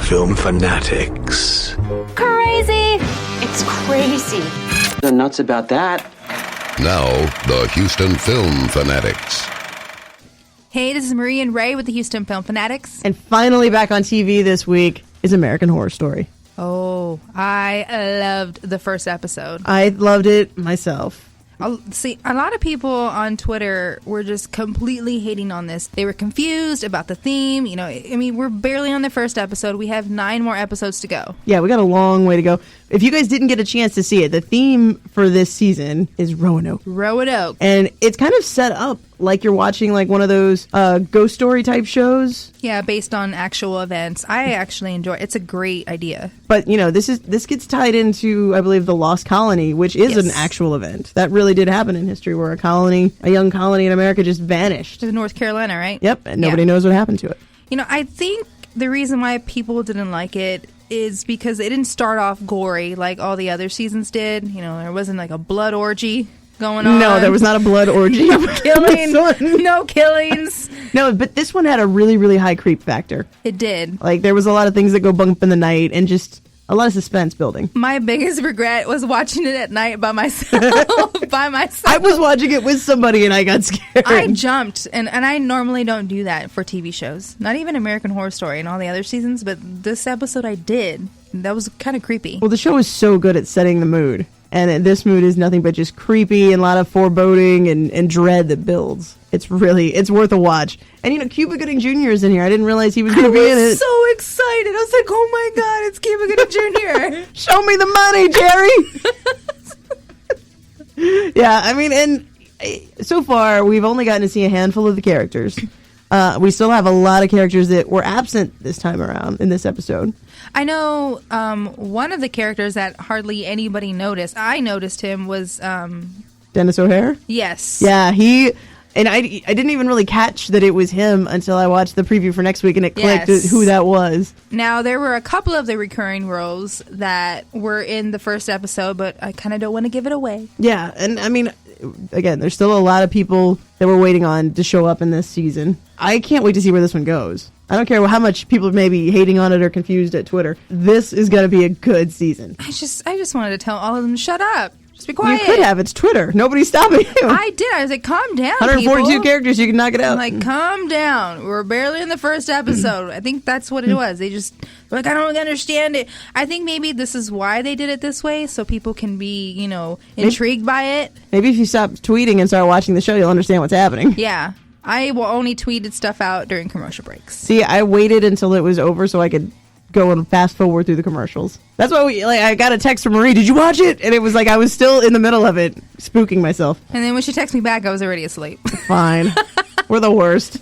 Film fanatics. Crazy! It's crazy. The nuts about that. Now, the Houston Film Fanatics. Hey, this is Marie and Ray with the Houston Film Fanatics. And finally back on TV this week is American Horror Story. Oh, I loved the first episode. I loved it myself. See, a lot of people on Twitter were just completely hating on this. They were confused about the theme. You know, I mean, we're barely on the first episode. We have 9 more episodes to go. Yeah, we got a long way to go. If you guys didn't get a chance to see it, the theme for this season is Roanoke. Roanoke. And it's kind of set up like you're watching like one of those ghost story type shows. Yeah, based on actual events. I actually enjoy it. It's a great idea. But, you know, this gets tied into, I believe, the Lost Colony, which is an actual event. That really did happen in history, where a young colony in America just vanished. To North Carolina, right? Yep, and nobody knows what happened to it. You know, I think the reason why people didn't like it is because it didn't start off gory like all the other seasons did. You know, there wasn't like a blood orgy going on. No, there was not a blood orgy. No killings. No, but this one had a really, really high creep factor. It did. Like, there was a lot of things that go bump in the night and just a lot of suspense building. My biggest regret was watching it at night by myself. I was watching it with somebody and I got scared. I jumped, and I normally don't do that for TV shows. Not even American Horror Story and all the other seasons, but this episode I did. That was kind of creepy. Well, the show is so good at setting the mood. And this mood is nothing but just creepy and a lot of foreboding and dread that builds. It's worth a watch. And, you know, Cuba Gooding Jr. is in here. I didn't realize he was going to be in it. I was so excited. I was like, oh my God, it's Cuba Gooding Jr. Show me the money, Jerry. Yeah, I mean, and so far, we've only gotten to see a handful of the characters. We still have a lot of characters that were absent this time around in this episode. I know one of the characters that hardly anybody noticed. I noticed him was Dennis O'Hare? Yes. Yeah, and I didn't even really catch that it was him until I watched the preview for next week and it clicked who that was. Now, there were a couple of the recurring roles that were in the first episode, but I kind of don't want to give it away. Yeah, and I mean, again, there's still a lot of people that we're waiting on to show up in this season. I can't wait to see where this one goes. I don't care how much people may be hating on it or confused at Twitter. This is going to be a good season. I just wanted to tell all of them, shut up. Just be quiet. You could have. It's Twitter. Nobody's stopping you. I did. I was like, calm down, 142 people. characters. You can knock it out. I'm like, calm down. We're barely in the first episode. I think that's what it was. They just like, I don't understand it. I think maybe this is why they did it this way, so people can be, you know, intrigued by it. Maybe if you stop tweeting and start watching the show, you'll understand what's happening. Yeah. I will only tweeted stuff out during commercial breaks. See, I waited until it was over so I could go and fast forward through the commercials. That's why I got a text from Marie, did you watch it? And it was like I was still in the middle of it, spooking myself. And then when she texted me back, I was already asleep. Fine. We're the worst.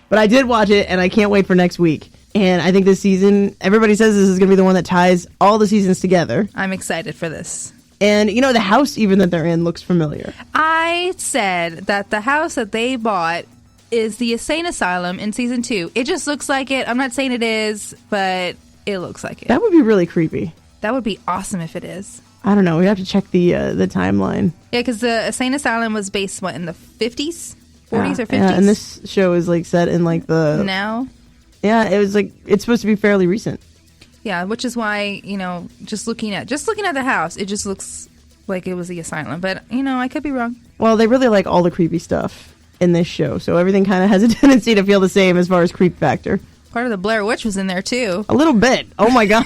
But I did watch it, and I can't wait for next week. And I think this season, everybody says this is going to be the one that ties all the seasons together. I'm excited for this. And, you know, the house even that they're in looks familiar. I said that the house that they bought is the insane asylum in season 2. It just looks like it. I'm not saying it is, but it looks like it. That would be really creepy. That would be awesome if it is. I don't know. We have to check the timeline. Yeah, because the insane asylum was based, what, in the 50s? 40s or 50s? Yeah, and this show is, like, set in, like, the... Now? Yeah, it was, like, it's supposed to be fairly recent. Yeah, which is why, you know, just looking at the house, it just looks like it was the asylum. But, you know, I could be wrong. Well, they really like all the creepy stuff in this show, so everything kind of has a tendency to feel the same as far as creep factor. Part of the Blair Witch was in there, too. A little bit. Oh, my God.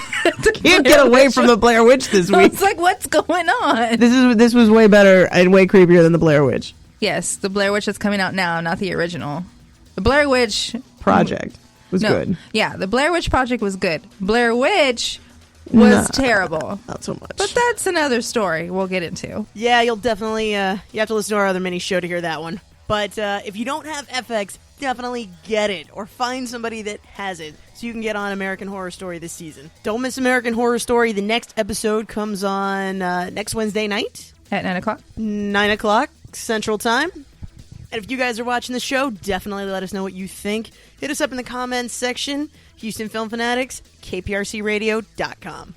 Can't get away from the Blair Witch this week. It's like, what's going on? This was way better and way creepier than the Blair Witch. Yes, the Blair Witch that's coming out now, not the original. The Blair Witch... Project was good. Yeah, the Blair Witch Project was good. Blair Witch was terrible. Not so much. But that's another story we'll get into. Yeah, you'll definitely... you have to listen to our other mini show to hear that one. But if you don't have FX, definitely get it or find somebody that has it so you can get on American Horror Story this season. Don't miss American Horror Story. The next episode comes on next Wednesday night. At 9 o'clock? 9 o'clock Central Time. And if you guys are watching the show, definitely let us know what you think. Hit us up in the comments section. Houston Film Fanatics, KPRCradio.com.